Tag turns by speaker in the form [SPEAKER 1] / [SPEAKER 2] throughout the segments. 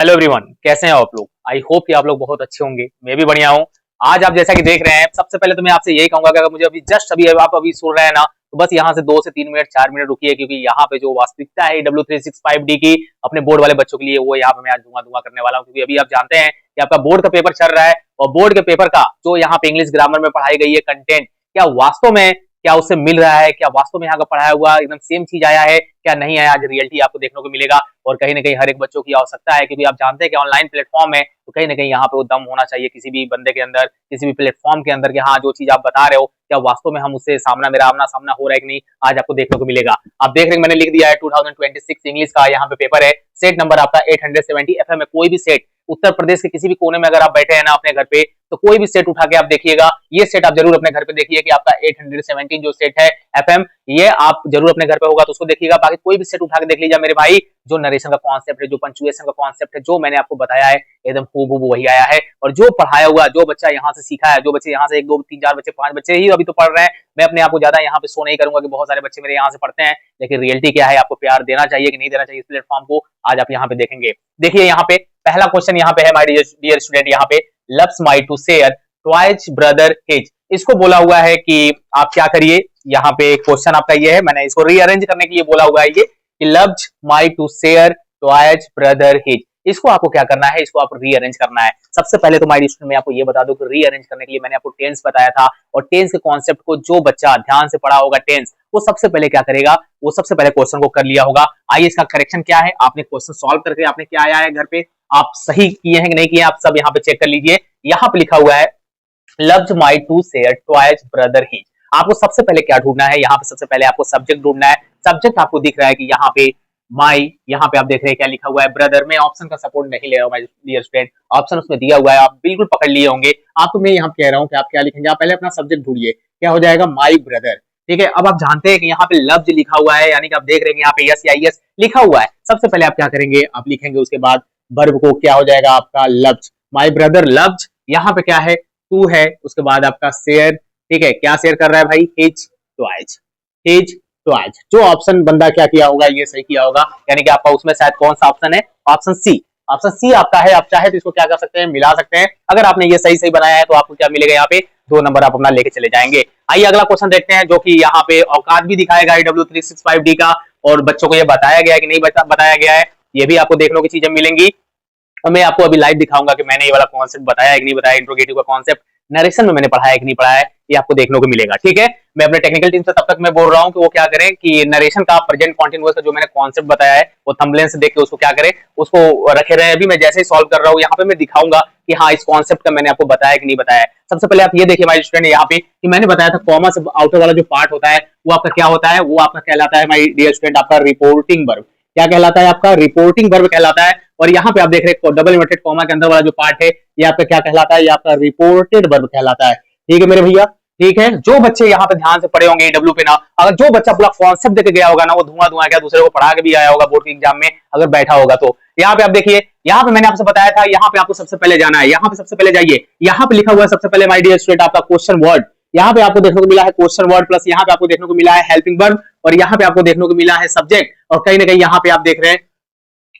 [SPEAKER 1] Hello everyone, कैसे हैं आप लोग। आई होप कि आप लोग बहुत अच्छे होंगे। मैं भी बढ़िया हूँ। आज आप जैसा कि देख रहे हैं, सबसे पहले तो मैं आपसे यही कहूंगा कि अगर मुझे अभी जस्ट अभी आप अभी सुन रहे हैं ना, तो बस यहाँ से 2 से 3 मिनट 4 मिनट रुकिए, क्योंकि यहाँ पे जो वास्तविकता है W365D की अपने बोर्ड वाले बच्चों के लिए, वो यहाँ पे मैं आज धुआं धुआं करने वाला हूँ। क्योंकि अभी आप जानते हैं कि आपका बोर्ड का पेपर चल रहा है, और बोर्ड के पेपर का जो यहाँ पे इंग्लिश ग्रामर में पढ़ाई गई है कंटेंट, क्या वास्तव में क्या उससे मिल रहा है, क्या वास्तव में यहाँ का पढ़ाया हुआ एकदम सेम चीज आया है, क्या नहीं आया। आज रियलिटी आपको देखने को मिलेगा, और कहीं ना कहीं हर एक बच्चों की आवश्यकता है, क्योंकि आप जानते हैं कि ऑनलाइन प्लेटफॉर्म है, तो कहीं ना कहीं यहाँ पे वो दम होना चाहिए किसी भी बंदे के अंदर, किसी भी प्लेटफॉर्म के अंदर, कि हाँ जो चीज आप बता रहे हो क्या वास्तव में हम उससे सामना मेरा आमना सामना हो रहा है कि नहीं, आज आपको देखने को मिलेगा। आप देख रहे हैं मैंने लिख दिया है 2026 इंग्लिश का यहाँ पे पेपर है। सेट नंबर आपका 870 एफएम है। कोई भी सेट उत्तर प्रदेश के किसी भी कोने में अगर आप बैठे हैं ना अपने घर पे, तो कोई भी सेट उठा के आप देखिएगा। ये सेट आप जरूर अपने घर पे देखिए कि आपका 817 जो सेट है एफएम, ये आप जरूर अपने घर पे होगा तो उसको देखिएगा। बाकी कोई भी सेट उठा के देख लीजिए मेरे भाई, जो नरेशन का कॉन्सेप्ट है, जो पंचुएशन का कॉन्सेप्ट है, जो मैंने आपको बताया है एकदम हूबहू वही आया है। और जो पढ़ाया हुआ, जो बच्चा यहाँ से सीखा है, जो बच्चे यहाँ से 1 2 3 4 बच्चे 5 बच्चे ही अभी तो पढ़ रहे हैं। मैं अपने आप को ज्यादा यहाँ पे शो नहीं करूंगा कि बहुत सारे बच्चे मेरे यहाँ से पढ़ते हैं, लेकिन रियलिटी क्या है, आपको प्यार देना चाहिए कि नहीं देना चाहिए इस प्लेटफॉर्म को, आज आप यहाँ पे देखेंगे। देखिए यहाँ पे पहला क्वेश्चन यहाँ पे है, माय डियर स्टूडेंट, यहाँ पे loves my to share twice brother his. इसको बोला हुआ है कि आप क्या करिए। यहाँ पे क्वेश्चन आपका ये है, मैंने इसको रीअरेंज करने के लिए बोला हुआ है ये कि loves my to share twice brother his. इसको आपको क्या करना है, इसको आपको रीअरेंज करना है। सबसे पहले तो माय स्टूडेंट मैं आपको ये बता दूं कि रीअरेंज करने के लिए मैंने आपको टेंस बताया था, और टेंस के कॉन्सेप्ट को जो बच्चा ध्यान से पढ़ा होगा टेंस, वो सबसे पहले क्या करेगा, वो सबसे पहले क्वेश्चन को कर लिया होगा। आइए इसका करेक्शन क्या है, आपने क्वेश्चन सॉल्व करके आपने क्या आया है घर पे, आप सही किए हैं कि नहीं किए, आप सब यहाँ पे चेक कर लीजिए। यहाँ पे लिखा हुआ है loved my to share twice brother his. आपको सबसे पहले क्या ढूंढना है, यहाँ पे सबसे पहले आपको सब्जेक्ट ढूंढना है। सब्जेक्ट आपको दिख रहा है कि यहाँ पे माई, यहाँ पे आप देख रहे हैं क्या लिखा हुआ है, ब्रदर। मैं ऑप्शन का सपोर्ट नहीं ले रहा हूँ माय डियर स्टूडेंट, ऑप्शन उसमें दिया हुआ है, आप बिल्कुल पकड़ लिए होंगे। आपको मैं यहाँ कह रहा हूँ कि आप क्या लिखेंगे, आप पहले अपना सब्जेक्ट ढूंढिए, क्या हो जाएगा, माई ब्रदर। ठीक है, अब आप जानते हैं कि यहाँ पे लव्ज लिखा हुआ है, यानी कि आप देख रहे हैं यहाँ पे यस या यस लिखा हुआ है। सबसे पहले आप क्या करेंगे, आप लिखेंगे, उसके बाद वर्ब को क्या हो जाएगा आपका लव्ज, माई ब्रदर लव्ज। यहाँ पे क्या है, टू है, उसके बाद आपका शेयर। ठीक है, क्या शेयर कर रहा है भाई, हिज ट्वाइस, हिज ट्वाइस। जो ऑप्शन बंदा क्या किया होगा, ये सही किया होगा, यानी कि आपका उसमें शायद कौन सा ऑप्शन है, ऑप्शन सी। ऑप्शन सी आपका है। आप चाहे तो इसको क्या कर सकते हैं, मिला सकते हैं। अगर आपने ये सही सही बनाया है तो आपको क्या मिलेगा, यहाँ पे 2 नंबर आप अपना लेके चले जाएंगे। आइए अगला क्वेश्चन देखते हैं, जो कि यहाँ पे औकात भी दिखाएगा W365D का, और बच्चों को ये बताया गया है कि नहीं बताया गया है, ये भी आपको देखने की चीजें मिलेंगी। और मैं आपको अभी लाइव दिखाऊंगा कि मैंने ये वाला कॉन्सेप्ट बताया है कि नहीं बताया, इंट्रोगेटिव का कॉन्सेप्ट नरेशन में मैंने पढ़ाया है कि नहीं पढ़ाया है, ये आपको देखने को मिलेगा। ठीक है, मैं अपने टेक्निकल टीम से तब तक मैं बोल रहा हूं कि वो क्या करें कि नरेशन का प्रेजेंट कंटीन्यूअस का जो मैंने कॉन्सेप्ट बताया है, वो थंबनेल से देख के उसको क्या करें, उसको रखे रहे। अभी मैं जैसे ही सॉल्व कर रहा हूँ, यहाँ पे मैं दिखाऊंगा कि हाँ इस कॉन्सेप्ट का मैंने आपको बताया कि नहीं बताया। सबसे पहले आप ये देखिए माय स्टूडेंट, यहाँ पे कि मैंने बताया था कॉमा से आउटर वाला जो पार्ट होता है वो आपका क्या होता है, वो आपका कहलाता है माय डियर स्टूडेंट आपका रिपोर्टिंग वर्ब। क्या कहलाता है, आपका रिपोर्टिंग वर्ब कहलाता है। और यहाँ पे आप देख रहे हैं डबल इन्वर्टेड कॉमा के अंदर वाला जो पार्ट है, ये आपका क्या कहलाता है, ये आपका रिपोर्टेड वर्ब कहलाता है। ठीक है मेरे भैया, ठीक है। जो बच्चे यहाँ पे ध्यान से पढ़े होंगे डब्ल्यू पे ना, अगर जो बच्चा पूरा कॉन्सेप्ट देके गया होगा ना, वो धुआं धुआं क्या दूसरे को पढ़ा के भी आया होगा बोर्ड के एग्जाम में अगर बैठा होगा तो। यहाँ पे आप देखिए, यहाँ पे मैंने आपसे बताया था, यहाँ पे आपको सबसे पहले जाना है, यहाँ पे सबसे पहले जाइए, यहाँ पे लिखा हुआ है सबसे पहले माय डियर स्टूडेंट आपका क्वेश्चन वर्ड। यहाँ पे आपको देखने को मिला है क्वेश्चन वर्ड, प्लस यहाँ पे आपको देखने को मिला है हेल्पिंग वर्ब, और यहाँ पे आपको देखने को मिला है सब्जेक्ट, और कहीं ना कहीं यहाँ पे आप देख रहे हैं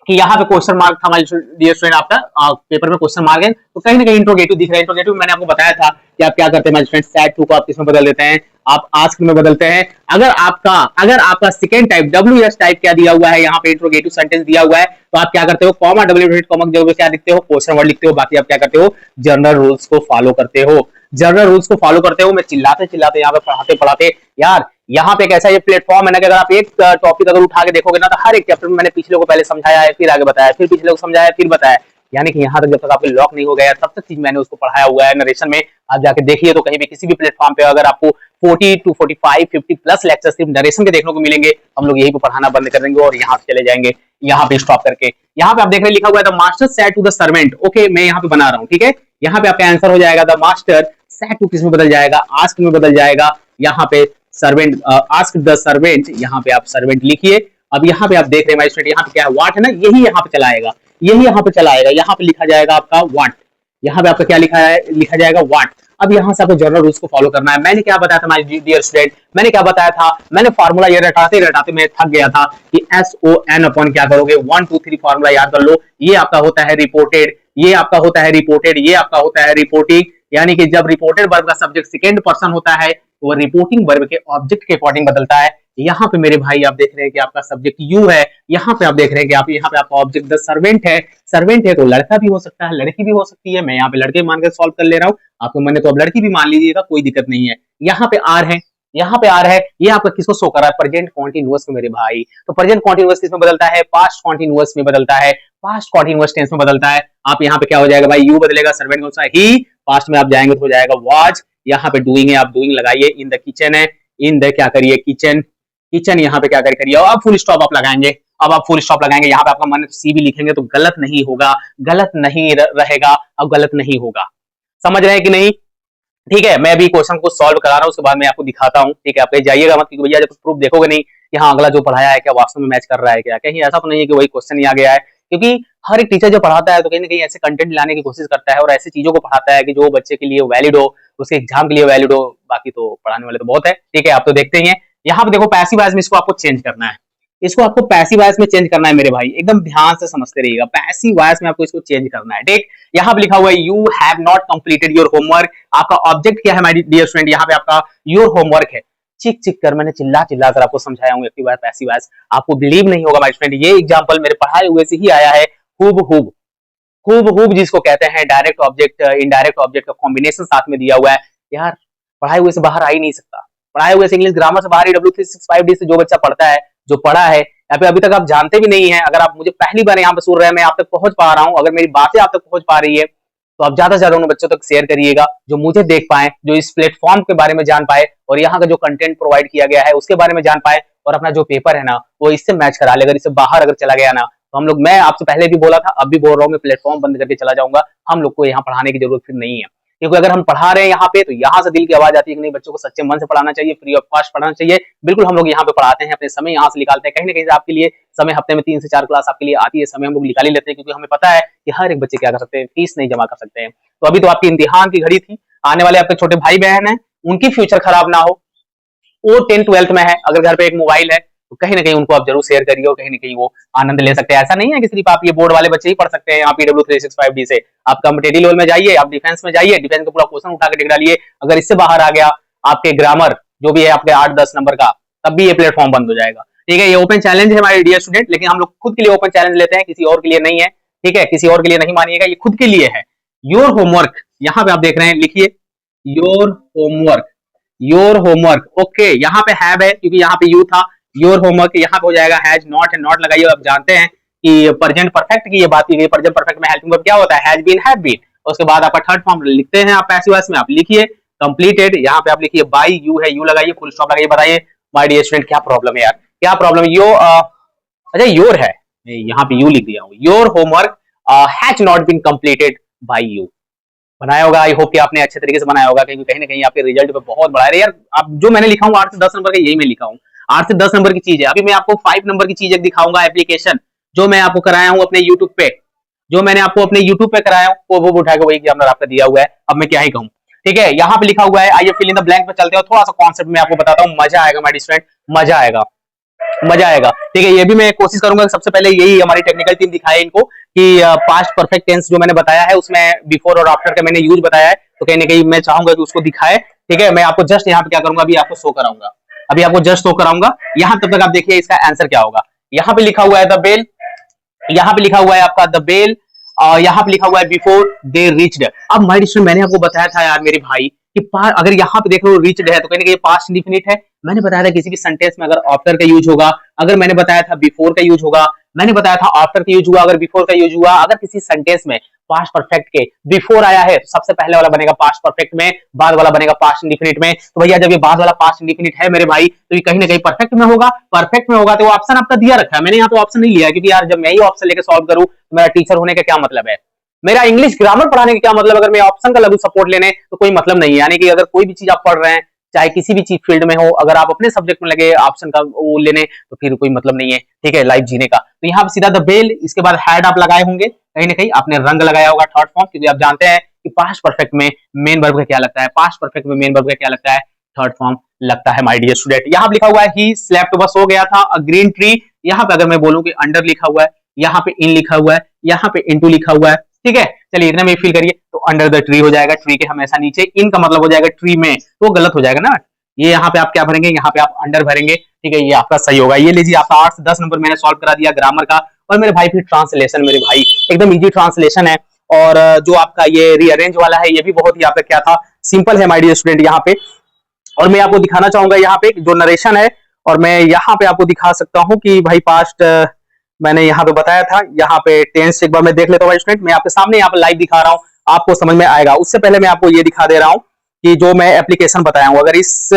[SPEAKER 1] कि यहाँ पे क्वेश्चन मार्क था हमारे डियर स्टूडेंट, आपका पेपर में क्वेश्चन मार्क है, तो कहीं ना कहीं इंट्रोगेटिव दिख रहा है। इंट्रोगेटिव मैंने आपको बताया था कि आप क्या करते हैं माय स्टूडेंट, सैट टू को आप किसमें बदल देते हैं, आप आस्क में बदलते हैं। अगर आपका सेकंड टाइप WS टाइप क्या दिया हुआ है, यहाँ पे इंट्रोगेटिव सेंटेंस दिया हुआ है, तो आप क्या करते हो, कॉमा डब्ल्यू कॉमा की जगह क्या लिखते हो, क्वेश्चन वर्ड लिखते हो। बाकी आप क्या करते हो, जनरल रूल्स को फॉलो करते हो, जनरल रूल्स को फॉलो करते हो। मैं चिल्लाते चिल्लाते यहाँ पे पढ़ाते पढ़ाते यार, यहाँ पे एक ऐसा ये प्लेटफॉर्म है ना कि अगर आप एक टॉपिक अगर उठा के देखोगे ना, तो हर एक चैप्टर में मैंने पिछले को पहले समझाया है, फिर आगे बताया, फिर पिछले को समझाया, फिर बताया, यानी कि यहाँ तक जब तक आपके लॉक नहीं हो गया तब तक चीज मैंने उसको पढ़ाया हुआ है नरेशन में। आप जाके देखिए तो कहीं भी किसी भी प्लेटफॉर्म पे अगर आपको 40 to 45 50 प्लस लेक्चर सिर्फ नरेशन के देखने को मिलेंगे, हम लोग यही पे पढ़ाना बंद कर देंगे और यहाँ से चले जाएंगे, यहाँ पे स्टॉप करके। यहाँ पे आप देख रहे लिखा हुआ है the master said to the servant. Okay, मैं यहाँ पे बना रहा हूँ, ठीक है। यहाँ पे आपका आंसर हो जाएगा द मास्टर सेड टू, किस में बदल जाएगा, आस्क में बदल जाएगा। यहाँ पे सर्वेंट, आस्क द सर्वेंट, यहाँ पे आप सर्वेंट लिखिए। अब यहाँ पे आप देख रहे हैं माय स्टूडेंट, यहाँ पे क्या है, व्हाट है ना, यही यहाँ पे चलाएगा, यही यहाँ पे चलाएगा। यहाँ पे लिखा जाएगा आपका व्हाट, यहाँ पे आपका क्या लिखा है, लिखा जाएगा व्हाट। अब यहाँ से आपको जनरल रूल्स को फॉलो करना है। मैंने क्या बताया था माय डियर स्टूडेंट, मैंने क्या बताया था, मैंने फार्मूला ये रटाते रटाते मैं थक गया था कि SON अपन क्या करोगे, 1 2 3 फार्मूला याद कर लो। ये आपका होता है रिपोर्टेड, ये आपका होता है रिपोर्टेड, ये आपका होता है रिपोर्टिंग। यानी कि जब रिपोर्टेड वर्ब का सब्जेक्ट सेकंड पर्सन होता है तो वो रिपोर्टिंग वर्ब के ऑब्जेक्ट के अकॉर्डिंग बदलता है। यहाँ पे मेरे भाई आप देख रहे हैं कि आपका सब्जेक्ट यू है, यहाँ पे आप देख रहे हैं कि आप यहाँ पे आपका ऑब्जेक्ट द सर्वेंट है। सर्वेंट है तो लड़का भी हो सकता है, लड़की भी हो सकती है। मैं यहाँ पे लड़के मान कर सॉल्व कर ले रहा हूँ, आपको मन है तो अब लड़की भी मान लीजिएगा, कोई दिक्कत नहीं है। यहाँ पे आर है, यहाँ पे आर है, ये आपका किसको शो कर रहा है, प्रेजेंट कॉन्टिन्यूअस में मेरे भाई। तो प्रेजेंट कॉन्टिन्यूअस किसमें बदलता है, पास्ट कॉन्टिन्यूअस में बदलता है, पास्ट कॉन्टिन्यूअस टेंस में बदलता है। आप यहाँ पे क्या हो जाएगा भाई, यू बदलेगा, सर्वेंट कौन सा ही, पास्ट में आप जाएंगे तो हो जाएगा वाज। यहाँ पे डूइंग है, आप डूइंग लगाइए, इन द किचन है, इन द क्या करिए किचन, किचन यहाँ पे क्या करिए, अब फुल स्टॉप आप लगाएंगे, अब आप फुल स्टॉप लगाएंगे। यहाँ पे आपका मन सी भी लिखेंगे तो गलत नहीं होगा, गलत नहीं रहेगा, अब गलत नहीं होगा। समझ रहे हैं कि नहीं? ठीक है, मैं अभी क्वेश्चन को सॉल्व करा रहा हूँ, उसके बाद मैं आपको दिखाता हूँ। ठीक है, आप कहीं जाइएगा मत, क्योंकि भैया जब प्रूफ देखोगे नहीं कि हाँ अगला जो पढ़ाया है क्या वास्तव में मैच कर रहा है क्या, कहीं ऐसा तो नहीं है कि वही क्वेश्चन ही आ गया है। क्योंकि हर एक टीचर जो पढ़ाता है तो कहीं ना कहीं ऐसे कंटेंट लाने की कोशिश करता है और ऐसी चीजों को पढ़ाता है कि जो बच्चे के लिए वैलिड हो, उसके एग्जाम के लिए वैलिड हो। बाकी तो पढ़ाने वाले तो बहुत है। ठीक है, आप तो देखते ही हैं। यहाँ पे देखो पैसिव वॉइस में इसको आपको चेंज करना है, इसको आपको पैसिव वॉइस में चेंज करना है मेरे भाई, एकदम ध्यान से समझते रहिएगा। पैसिव वॉइस में आपको इसको चेंज करना है। ठीक, यहाँ पे लिखा हुआ है you have not completed your homework. आपका ऑब्जेक्ट क्या है माय डियर स्टूडेंट, यहाँ पे आपका योर होमवर्क है। चिक चिक कर मैंने चिल्ला चिल्ला कर आपको समझाया हूँ एक्टिव वॉइस पैसिव वॉइस, आपको बिलीव नहीं होगा माय स्टूडेंट। ये एग्जांपल मेरे पढ़ाए हुए से ही आया है, हूबहू, हूबहू जिसको कहते हैं डायरेक्ट ऑब्जेक्ट इनडायरेक्ट ऑब्जेक्ट का कॉम्बिनेशन साथ में दिया हुआ है। यार पढ़ाए हुए से बाहर आ ही नहीं सकता, पढ़ाए हुए से इंग्लिश ग्रामर से बाहर ही W365D से जो बच्चा पढ़ता है, जो पढ़ा है या फिर अभी तक आप जानते भी नहीं है, अगर आप मुझे पहली बार यहाँ पे सुन रहे हैं, मैं आप तक पहुंच पा रहा हूँ, अगर मेरी बातें आप तक पहुंच पा रही है तो आप ज्यादा से ज्यादा उन बच्चों तक शेयर करिएगा जो मुझे देख पाए, जो इस प्लेटफॉर्म के बारे में जान पाए और यहाँ का जो कंटेंट प्रोवाइड किया गया है उसके बारे में जान पाए और अपना जो पेपर है ना वो इससे मैच करा ले। अगर इससे बाहर अगर चला गया ना तो हम लोग, मैं आपसे पहले भी बोला था अब भी बोल रहा हूँ, मैं प्लेटफॉर्म बंद करके चला जाऊंगा, हम लोग को यहाँ पढ़ाने की जरूरत फिर नहीं है। क्योंकि अगर हम पढ़ा रहे हैं यहाँ पे तो यहाँ से दिल की आवाज आती है कि नहीं, बच्चों को सच्चे मन से पढ़ाना चाहिए, फ्री ऑफ कॉस्ट पढ़ाना चाहिए। बिल्कुल हम लोग यहाँ पे पढ़ाते हैं, अपने समय यहाँ से निकालते हैं, कहीं ना कहीं से आपके लिए समय, हफ्ते में 3 से 4 क्लास आपके लिए आती है, समय हम लोग निकाल ही लेते हैं, क्योंकि हमें पता है कि हर एक बच्चे क्या कर सकते हैं, फीस नहीं जमा कर सकते हैं। तो अभी तो आपकी इम्तिहान की घड़ी थी, आने वाले आपके छोटे भाई बहन है, उनकी फ्यूचर खराब ना हो, वो 10th-12th में है, अगर घर पे एक मोबाइल है तो कहीं ना कहीं उनको आप जरूर शेयर करिए और कहीं ना कहीं वो आनंद ले सकते हैं। ऐसा नहीं है कि सिर्फ आप ये बोर्ड वाले बच्चे ही पढ़ सकते हैं, आप PW365D से, आप कॉम्पिटिटिव लेवल में जाइए, आप डिफेंस में जाइए, डिफेंस का पूरा क्वेश्चन उठा के देख डालिए। अगर इससे बाहर आ गया आपके ग्रामर जो भी है आपके 8-10 नंबर का, तब भी ये प्लेटफॉर्म बंद हो जाएगा। ठीक है, ये ओपन चैलेंज है हमारे डियर स्टूडेंट, लेकिन हम लोग खुद के लिए ओपन चैलेंज लेते हैं, किसी और के लिए नहीं है। ठीक है, किसी और के लिए नहीं मानिएगा, ये खुद के लिए है। योर होमवर्क, यहाँ पे आप देख रहे हैं, लिखिए your homework, your homework. Okay, यहाँ पे हैव है क्योंकि यहाँ पे यू था, योर होमवर्क यहाँ पे हो जाएगा हैज नॉट है, नॉट लगाइए। आप जानते हैं कि प्रेजेंट परफेक्ट की ये बात की गई, प्रेजेंट परफेक्ट में हेल्पिंग वर्ब क्या होता है, हैज बीन, हैव बीन। उसके बाद आपका थर्ड फॉर्म लिखते हैं आप पैसिव वॉइस में, आप लिखिए कंप्लीटेड, यहाँ पे आप लिखिए बाय, यू है, यू लगाइए, फुल स्टॉप लगाइए। बताइए माय डियर स्टूडेंट क्या प्रॉब्लम है यार, क्या प्रॉब्लम है? यो अच्छा योर है, यहाँ पे यू लिख दिया हूँ, your homework has not been completed by you. बनाया होगा, आई होप कि आपने अच्छे तरीके से बनाया होगा, क्योंकि कहीं ना कहीं आपके रिजल्ट पे बहुत बड़ा है यार। आप जो मैंने लिखा हूँ 8 से 10 नंबर का, यही मैं लिखा हूँ 8 से 10 नंबर की चीज है। अभी मैं आपको 5 नंबर की चीज एक दिखाऊंगा, एप्लीकेशन जो मैं आपको कराया हूँ अपने यूट्यूब पे, जो मैंने आपको अपने यूट्यूब पे कराया हूँ वो उठा के वही एग्जामिनर आपका दिया हुआ है। अब मैं क्या ही कहूँ। ठीक है, यहाँ पे लिखा हुआ है, आइए फिल इन द ब्लैंक पे चलते हैं, थोड़ा सा कॉन्सेप्ट में आपको बताता हूँ, मजा आएगा माय स्टूडेंट, मजा आएगा, मजा आएगा। ठीक है, ये भी मैं कोशिश करूंगा सबसे पहले यही हमारी टेक्निकल टीम दिखाए इनको कि पास्ट परफेक्ट टेंस जो मैंने बताया है उसमें बिफोर और आफ्टर का मैंने यूज बताया है, तो कहीं ना कहीं मैं चाहूंगा कि उसको दिखाए। ठीक है, मैं आपको जस्ट यहाँ पे क्या करूंगा, अभी आपको शो कराऊंगा, अभी आपको जस्ट शो कराऊंगा। यहाँ तब तक आप देखिए इसका आंसर क्या होगा। यहाँ पे लिखा हुआ है द बेल, यहाँ पे लिखा हुआ है आपका द बेल, और यहाँ पे लिखा हुआ है बिफोर दे रीच्ड। अब माय डियर मैंने आपको बताया था यार मेरे भाई कि अगर यहाँ पे देख लो रीच्ड है तो कहीं ना कहीं पास्ट इंडेफिनिट है। मैंने बताया था किसी भी सेंटेंस में अगर आफ्टर का यूज होगा, अगर मैंने बताया था बिफोर का यूज होगा, मैंने बताया था आफ्टर का यूज हुआ, अगर बिफोर का यूज हुआ, अगर किसी सेंटेंस में पास्ट परफेक्ट के बिफोर आया है तो सबसे पहले वाला बनेगा पास्ट परफेक्ट में, बाद वाला बनेगा पास्ट इंडेफिनिट में। तो भैया जब ये बाद वाला पास्ट इंडेफिनिट है मेरे भाई तो ये कहीं ना कहीं परफेक्ट में होगा, परफेक्ट में होगा तो वो ऑप्शन आपका दिया रखा है, मैंने यहाँ पे ऑप्शन नहीं लिया क्योंकि यार जब मैं ही ऑप्शन लेके सॉल्व करूँ तो मेरा टीचर होने का क्या मतलब है, मेरा इंग्लिश ग्रामर पढ़ाने का क्या मतलब, अगर मैं ऑप्शन का लघु सपोर्ट लेने तो कोई मतलब नहीं है। यानी कि अगर कोई भी चीज आप पढ़ रहे हैं चाहे किसी भी चीज फील्ड में हो, अगर आप अपने सब्जेक्ट में लगे ऑप्शन का वो लेने तो फिर कोई मतलब नहीं है। ठीक है, लाइफ जीने का। तो यहाँ पे सीधा द बेल, इसके बाद हैड आप लगाए होंगे, कहीं ना कहीं आपने रंग लगाया होगा थर्ड फॉर्म, क्योंकि आप जानते हैं कि पास्ट परफेक्ट में मेन वर्ब का क्या लगता है, पास्ट परफेक्ट में मेन वर्ब का क्या लगता है, थर्ड फॉर्म लगता है माय डियर स्टूडेंट। यहाँ पे लिखा हुआ है ही स्लेप्ट, बस हो गया था। अ ग्रीन ट्री, यहाँ पे अगर मैं बोलूं कि अंडर लिखा हुआ है, यहाँ पे इन लिखा हुआ है, यहाँ पे इनटू लिखा हुआ है, ठीक है। चलिए इतना में फील करिए, तो अंडर द ट्री हो जाएगा, ट्री के हमेशा नीचे, इन का मतलब हो जाएगा ट्री में, तो गलत हो जाएगा ना। ये यहाँ पे आप क्या भरेंगे, यहाँ पे आप अंडर भरेंगे, ठीक है, ये आपका सही होगा। ये लीजिए आपका 8 से 10 नंबर मैंने सॉल्व करा दिया ग्रामर का। और मेरे भाई फिर ट्रांसलेशन, मेरे भाई एकदम इजी ट्रांसलेशन है। और जो आपका ये रीअरेंज वाला है, ये भी बहुत ही आपका क्या था, सिंपल है माय डियर स्टूडेंट यहाँ पे। और मैं आपको दिखाना चाहूंगा यहाँ पे जो नरेशन है, और मैं यहाँ पे आपको दिखा सकता हूँ कि भाई पास्ट मैंने यहाँ पे बताया था, यहाँ पे टेंस एक बार मैं देख लेता हूँ स्टूडेंट, मैं आपके सामने यहाँ पे लाइव दिखा रहा हूँ, आपको समझ में आएगा। उससे पहले मैं आपको ये दिखा दे रहा हूँ कि जो मैं एप्लीकेशन बताया हूँ, अगर इस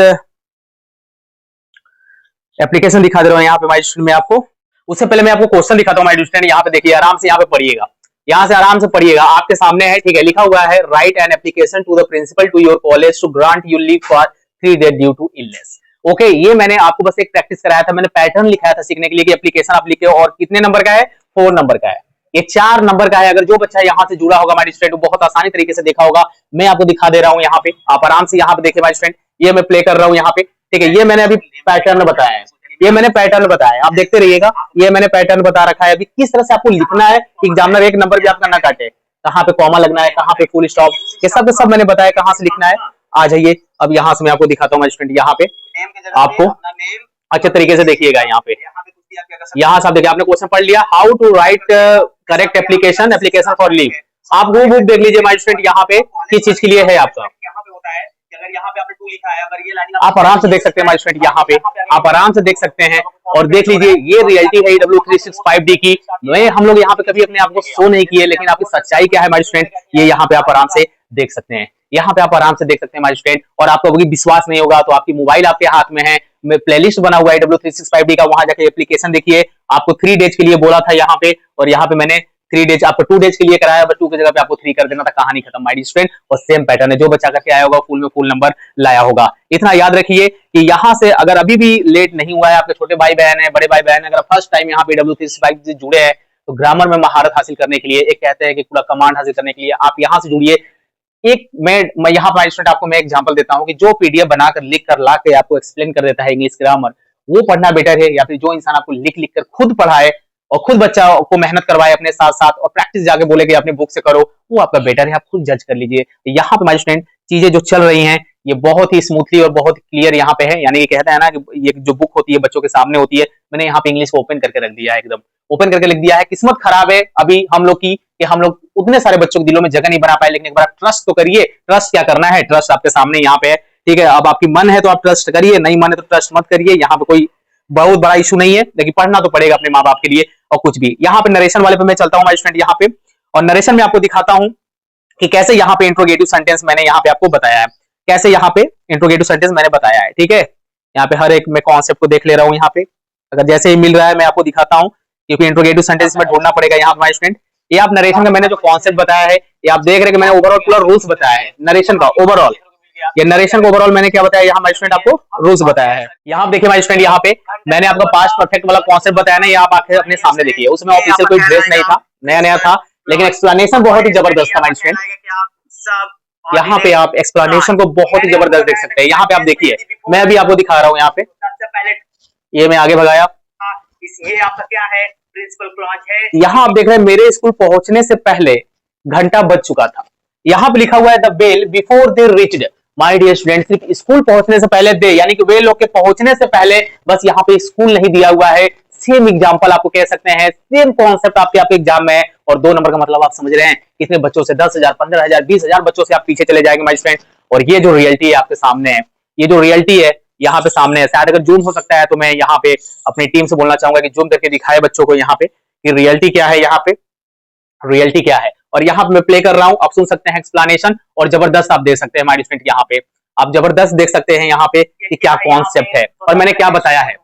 [SPEAKER 1] एप्लीकेशन दिखा दे रहा हूँ यहाँ पे माय स्टूडेंट में आपको, उससे पहले मैं आपको क्वेश्चन दिखाता हूँ माय स्टूडेंट। यहाँ पे देखिए, आराम से यहाँ पे पढ़िएगा, यहाँ से आराम से पढ़िएगा, आपके सामने है, ठीक है। लिखा हुआ है write an application to the principal to your college to grant you leave for 3 days due to illness. Okay, ये मैंने आपको बस एक प्रैक्टिस कराया था, मैंने पैटर्न लिखाया था सीखने के लिए कि एप्लीकेशन आप लिखे, और कितने नंबर का है, 4 नंबर का है, ये 4 नंबर का है। अगर जो बच्चा यहाँ से जुड़ा होगा माय स्टूडेंट, बहुत आसानी तरीके से देखा होगा, मैं आपको दिखा दे रहा हूँ यहाँ पे, आप आराम से यहाँ पे देखिए माय स्टूडेंट, ये मैं प्ले कर रहा हूँ यहाँ पे, ठीक है। ये मैंने अभी पैटर्न बताया है, ये मैंने पैटर्न बताया है, आप देखते रहिएगा, ये मैंने पैटर्न बता रखा है। अभी किस तरह से आपको लिखना है, एग्जामिनर एक नंबर भी आपका ना काटे, कहाँ पे कॉमा लगना है, कहाँ पे फुल स्टॉप, ये सब मैंने बताया कहाँ से लिखना है। आ जाइए, अब यहाँ से मैं आपको दिखाता हूँ माय स्टूडेंट, यहाँ पे आपको अच्छे तरीके से देखिएगा, यहाँ पे यहाँ से आप देखिए, आपने क्वेश्चन पढ़ लिया, how to write correct application for leave. आप वो बुक देख लीजिए माय स्टूडेंट, यहाँ पे किस चीज के लिए है आपका, आप आराम से देख सकते हैं माय स्टूडेंट, यहाँ पे आप आराम से देख सकते हैं। और देख लीजिए, ये रियलिटी है W365D की। हम लोग यहाँ पे कभी अपने आप को शो नहीं किए, लेकिन आपकी सच्चाई क्या है माय स्टूडेंट, ये यहाँ पे आप आराम से देख सकते हैं, यहाँ पे आप आराम से देख सकते हैं माय स्टूडेंट। और आपको अभी विश्वास नहीं होगा तो आपकी मोबाइल आपके हाथ में है, प्लेलिस्ट बना हुआ है W365D का, वहां जाके एप्लीकेशन देखिए। आपको 3 डेज के लिए बोला था यहाँ पे, और यहाँ पे मैंने 3 डेज आपको 2 डेज के लिए कराया, बट 2 की जगह पे आपको 3 कर देना था, कहानी खत्म माय स्टूडेंट। और सेम पैटर्न है, जो बच्चा करके आया होगा फुल में फुल नंबर लाया होगा। इतना याद रखिए कि यहाँ से अगर अभी भी लेट नहीं हुआ है, आपके छोटे भाई बहन है, बड़े भाई बहन है, अगर फर्स्ट टाइम यहाँ पे W365 से जुड़े हैं, तो ग्रामर में महारत हासिल करने के लिए, एक कहते हैं कि पूरा कमांड हासिल करने के लिए आप यहाँ से जुड़िए। एक मैं यहाँ पर स्टूडेंट आपको मैं एग्जांपल देता हूँ कि जो पीडीएफ बनाकर लिख कर ला के आपको एक्सप्लेन कर देता है इंग्लिश ग्रामर, वो पढ़ना बेटर है, या फिर जो इंसान आपको लिख लिख कर खुद पढ़ाए और खुद बच्चा को मेहनत करवाए अपने साथ साथ, और प्रैक्टिस जाके बोले कि अपने बुक से करो, वो आपका बेटर है, आप खुद जज कर लीजिए। यहाँ पे माय स्टूडेंट चीजें जो चल रही हैं, ये बहुत ही स्मूथली और बहुत क्लियर यहाँ पे है। यानी ये कहता है ना कि ये जो बुक होती है बच्चों के सामने होती है, मैंने यहाँ पे इंग्लिश को ओपन करके रख दिया है, एकदम ओपन करके लिख दिया है। किस्मत खराब है अभी हम लोग की कि हम लोग उतने सारे बच्चों के दिलों में जगह नहीं बना पाए, लेकिन एक बार ट्रस्ट तो करिए। ट्रस्ट क्या करना है, ट्रस्ट आपके सामने यहाँ पे है, ठीक है। अब आपकी मन है तो आप ट्रस्ट करिए, नहीं मन है तो ट्रस्ट मत करिए, यहाँ पे कोई बहुत बड़ा इशू नहीं है, लेकिन पढ़ना तो पड़ेगा अपने माँ बाप के लिए। और कुछ भी यहाँ पे नरेशन वाले पे मैं चलता हूँ माय स्टूडेंट यहाँ पे, और नरेशन में आपको दिखाता हूँ कि कैसे यहाँ पे इंट्रोगेटिव सेंटेंस मैंने यहाँ पे आपको बताया है, कैसे यहाँ पे इंट्रोगेटिव सेंटेंस मैंने बताया है, ठीक है। यहाँ पे हर एक मैं कॉन्सेप्ट को देख ले रहा हूँ, यहाँ पे अगर जैसे ही मिल रहा है मैं आपको दिखाता हूँ, क्योंकि इंट्रोगेटिव सेंटेंस में ढूंढना पड़ेगा यहाँ पे स्टूडेंट। ये आप नरेशन का मैंने जो कॉन्सेप्ट बताया है, ये आप देख रहे हैं कि मैंने ओवरऑल पूरा रूल्स बताया है नरेशन का ओवरऑल। ये नरेशन को ओवरऑल मैंने क्या बताया, यहाँ माय स्टूडेंट आपको रूल्स बताया है। यहाँ देखिए माय स्टूडेंट, यहाँ पे मैंने आपका पास्ट परफेक्ट वाला कॉन्सेप्ट बताया ना, ये आप आके अपने सामने देखिए, उसमें ऑफिशियल कोई ड्रेस नहीं था, नया नया था, लेकिन एक्सप्लेनेशन बहुत ही जबरदस्त था माय स्टूडेंट। यहाँ पे आप एक्सप्लेनेशन को बहुत ही जबरदस्त देख सकते हैं। यहाँ पे आप देखिए, मैं अभी आपको दिखा रहा हूँ, यहाँ पे ये मैं आगे भगाया, ये आपका क्या है, प्रिंसिपल क्लॉज है। यहाँ आप देख रहे हैं मेरे स्कूल पहुंचने से पहले घंटा बज चुका था। यहाँ पे लिखा हुआ है the bell before they reached. My dear student, सिर्फ स्कूल पहुंचने से पहले दे, यानी कि वे लोग के पहुंचने से पहले, बस यहाँ पे स्कूल नहीं दिया हुआ है। सेम एग्जांपल आपको कह सकते हैं, सेम कॉन्सेप्ट आपके एग्जाम में है, और 2 नंबर का मतलब आप समझ रहे हैं कितने बच्चों से, 10,000 15,000 20,000 बच्चों से आप पीछे चले जाएंगे माय स्टूडेंट। और ये जो रियलिटी है आपके सामने है, ये जो रियलिटी है यहाँ पे सामने है। शायद अगर जूम हो सकता है तो मैं यहाँ पे अपनी टीम से बोलना चाहूंगा कि जूम करके दिखाए बच्चों को यहाँ पे कि रियलिटी क्या है, यहाँ पे रियलिटी क्या है। और यहाँ पे मैं प्ले कर रहा हूँ, आप सुन सकते हैं एक्सप्लेनेशन, और जबरदस्त आप देख सकते हैं हमारे स्टूडेंट, यहाँ पे आप जबरदस्त देख सकते हैं यहाँ पे कि क्या कॉन्सेप्ट है और मैंने क्या बताया है।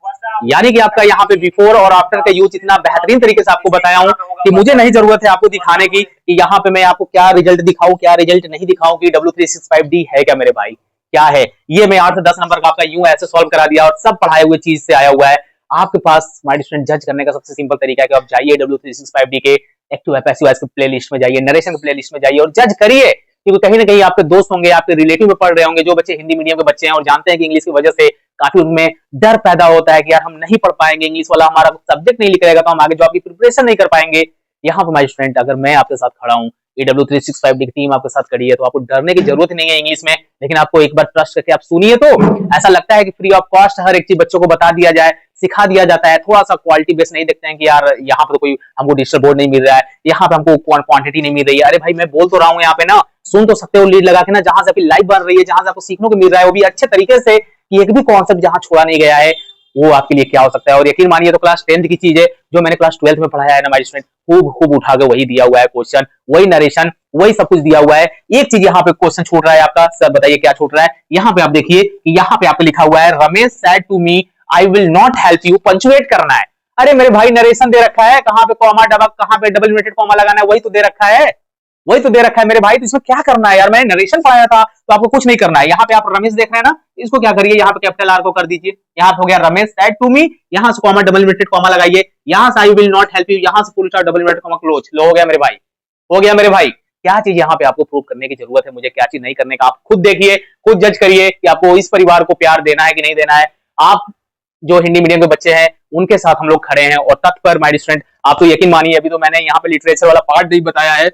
[SPEAKER 1] यानी कि आपका यहाँ पे बिफोर और आफ्टर का यूज इतना बेहतरीन तरीके से आपको बताया हूँ कि मुझे नहीं जरूरत है आपको दिखाने की कि यहाँ पे मैं आपको क्या रिजल्ट दिखाऊं, क्या रिजल्ट नहीं दिखाऊं, कि W365D है क्या मेरे भाई, क्या है ये। मैं 8 से 10 नंबर का आपका यूं ऐसे सॉल्व करा दिया और सब पढ़ाए हुए चीज से आया हुआ है। आपके पास माय स्टूडेंट जज करने का सबसे सिंपल तरीका है कि आप जाइए W365D के एक्टिव पैसिव वॉइस के प्लेलिस्ट में जाइए, नरेशन के प्लेलिस्ट में जाइए और जज करिए क्योंकि कहीं ना कहीं आपके दोस्त होंगे, आपके रिलेटिव में पढ़ रहे होंगे जो बच्चे हिंदी मीडियम के बच्चे हैं और जानते हैं कि इंग्लिश की वजह से काफी उनमें डर पैदा होता है कि यार हम नहीं पढ़ पाएंगे, इंग्लिश वाला हमारा सब्जेक्ट नहीं लिख रहेगा तो हम आगे जॉब की प्रिपरेशन नहीं कर पाएंगे। यहाँ पे माय स्टूडेंट, अगर मैं आपके साथ खड़ा हूँ, AW365 की टीम आपके साथ खड़ी है, तो आपको डरने की जरूरत नहीं है इंग्लिश में। लेकिन आपको एक बार ट्रस्ट करके आप सुनिए, तो ऐसा लगता है कि फ्री ऑफ कॉस्ट हर एक चीज बच्चों को बता दिया जाए, सिखा दिया जाता है। थोड़ा सा क्वालिटी बेस नहीं देखते हैं कि यार यहाँ पे तो कोई हमको डिजिटल बोर्ड नहीं मिल रहा है, यहाँ पे हमको क्वांटिटी नहीं मिल रही है। अरे भाई मैं बोल तो रहा हूँ यहाँ पे ना, सुन तो सकते हो लीड लगा के ना, जहां से आपकी लाइफ बन रही है, जहां से आपको सीखने को मिल रहा है, वो भी अच्छे तरीके से, कि एक भी कॉन्सेप्ट जहां छोड़ा नहीं गया है, वो आपके लिए क्या हो सकता है। और यकीन मानिए, तो क्लास 10th की चीज है जो मैंने क्लास 12th में पढ़ाया है ना माय स्टूडेंट, खूब खूब उठा के वही दिया हुआ है क्वेश्चन, वही नरेशन, वही सब कुछ दिया हुआ है। एक चीज यहाँ पे क्वेश्चन छूट रहा है आपका, सर बताइए क्या छूट रहा है। यहाँ पे आप देखिए कि यहाँ पे आपको लिखा हुआ है, Ramesh said to me I will not help you, punctuate करना है। अरे मेरे भाई नरेशन दे रखा है, कहाँ पे कॉमा डबल, कहाँ पे डबल इन्वर्टेड कॉमा लगाना है, वही तो दे रखा है, वही तो दे रखा है मेरे भाई। तो इसमें क्या करना है यार, मैंने नरेशन पढ़ाया था तो आपको कुछ नहीं करना है। यहाँ पे आप रमेश देख रहे हैं ना, इसको क्या करिए, यहाँ पे कैपिटल आर को कर दीजिए, यहाँ पे हो गया रमेश सेड टू मी, यहाँ से कॉमा डबल इन्वर्टेड कॉमा लगाइए, यहाँ से I will not help you, यहाँ से full stop double inverted comma close. लो हो गया मेरे भाई, हो गया मेरे भाई। क्या चीज यहाँ पे आपको प्रूव करने की जरूरत है मुझे, क्या चीज नहीं करने का, आप खुद देखिए, खुद जज करिए कि आपको इस परिवार को प्यार देना है कि नहीं देना है। आप जो हिंदी मीडियम के बच्चे हैं उनके साथ हम लोग खड़े हैं, और तत्पर माय स्टूडेंट, आप तो यकीन मानिए, अभी तो मैंने यहाँ पे लिटरेचर वाला पार्ट नहीं बताया है।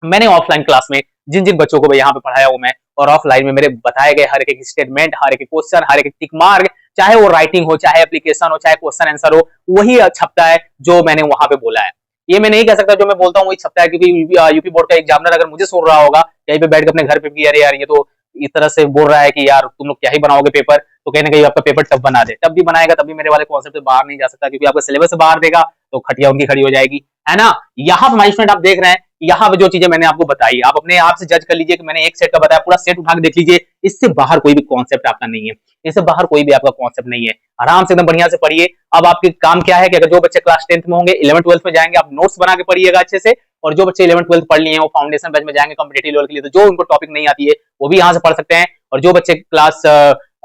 [SPEAKER 1] मैंने ऑफलाइन क्लास में जिन जिन बच्चों को यहाँ पे पढ़ाया हूं मैं, और ऑफलाइन में मेरे बताए गए हर एक स्टेटमेंट, हर एक क्वेश्चन, हर एक टिक मार्क, चाहे वो राइटिंग हो, चाहे एप्लीकेशन हो, चाहे क्वेश्चन आंसर हो, वही छपता है जो मैंने वहां पे बोला है। ये मैं नहीं कह सकता जो मैं बोलता हूँ वही छपता है, क्योंकि यूपी बोर्ड का एग्जामिनर अगर मुझे सुन रहा होगा कहीं पे बैठ के अपने घर पे भी, अरे यार ये तो इस तरह से बोल रहा है कि यार तुम लोग क्या ही बनाओगे पेपर, तो कहीं ना कहीं आपका पेपर टफ बना दे, तब भी बनाएगा, तब भी मेरे वाले कॉन्सेप्ट से बाहर नहीं जा सकता, क्योंकि आपका सिलेबस से बाहर देगा तो खटिया उनकी खड़ी हो जाएगी, है ना। यहाँ पे माय स्टूडेंट आप देख रहे हैं, यहाँ पे जो चीजें मैंने आपको बताई, आप अपने आप से जज कर लीजिए कि मैंने एक सेट का बताया, पूरा सेट उठा के देख लीजिए, इससे बाहर कोई भी कॉन्सेप्ट आपका नहीं है, इससे बाहर कोई भी आपका कॉन्सेप्ट नहीं है। आराम से एकदम बढ़िया से पढ़िए। अब आपके काम क्या है कि अगर जो बच्चे क्लास 10th में होंगे, 11th 12th में जाएंगे, आप नोट्स बना के पढ़िएगा अच्छे से, और जो बच्चे 11th 12th पढ़ लिए हैं वो फाउंडेशन बैच में जाएंगे कॉम्पिटिटिव लेवल के लिए, तो जो उनको टॉपिक नहीं आती है वो भी यहाँ से पढ़ सकते हैं। और जो बच्चे क्लास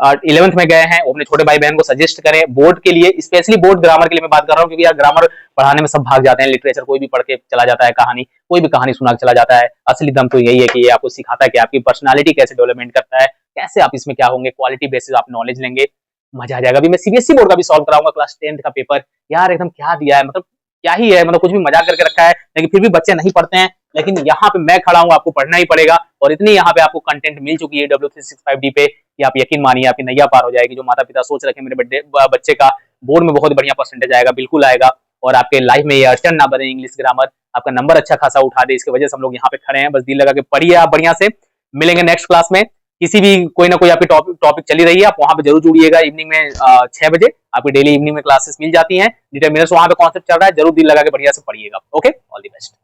[SPEAKER 1] 11th में गए हैं वो अपने छोटे भाई बहन को सजेस्ट करें बोर्ड के लिए, स्पेशली बोर्ड ग्रामर के लिए मैं बात कर रहा हूँ, क्योंकि यार ग्रामर पढ़ाने में सब भाग जाते हैं, लिटरेचर कोई भी पढ़ के चला जाता है, कहानी कोई भी कहानी सुना के चला जाता है। असली दम तो यही है कि ये आपको सिखाता है कि आपकी पर्सनालिटी कैसे डेवलपमेंट करता है, कैसे आप इसमें क्या होंगे, क्वालिटी बेसिस आप नॉलेज लेंगे, मजा आ जाएगा। अभी मैं सीबीएसई बोर्ड का भी सॉल्व कराऊंगा क्लास 10th का पेपर, यार एकदम क्या दिया है, मतलब क्या ही है, मतलब कुछ भी मजाक करके रखा है, लेकिन फिर भी बच्चे नहीं पढ़ते हैं। लेकिन यहाँ पे मैं खड़ा हूँ, आपको पढ़ना ही पड़ेगा, और इतनी यहाँ पे आपको कंटेंट मिल चुकी है W365D पे कि आप यकीन मानिए आपकी नैया पार हो जाएगी। जो माता पिता सोच रखे मेरे बच्चे का बोर्ड में बहुत बढ़िया परसेंटेज आएगा, बिल्कुल आएगा, और आपके लाइफ में ये अड़चन ना बने, इंग्लिश ग्रामर आपका नंबर अच्छा खासा उठा दे, इसकी वजह से हम लोग यहाँ पे खड़े हैं। बस दिल लगा के पढ़िए आप बढ़िया से। मिलेंगे नेक्स्ट क्लास में, किसी भी कोई ना कोई आपकी टॉपिक चली रही है, आप वहां पे जरूर जुड़िएगा। इवनिंग में 6 बजे आपकी डेली इवनिंग में क्लासेस मिल जाती हैं, डिटरमिनर्स वहां पे कॉन्सेप्ट चल रहा है, जरूर दिल लगा के बढ़िया से पढ़िएगा। Okay, all the best.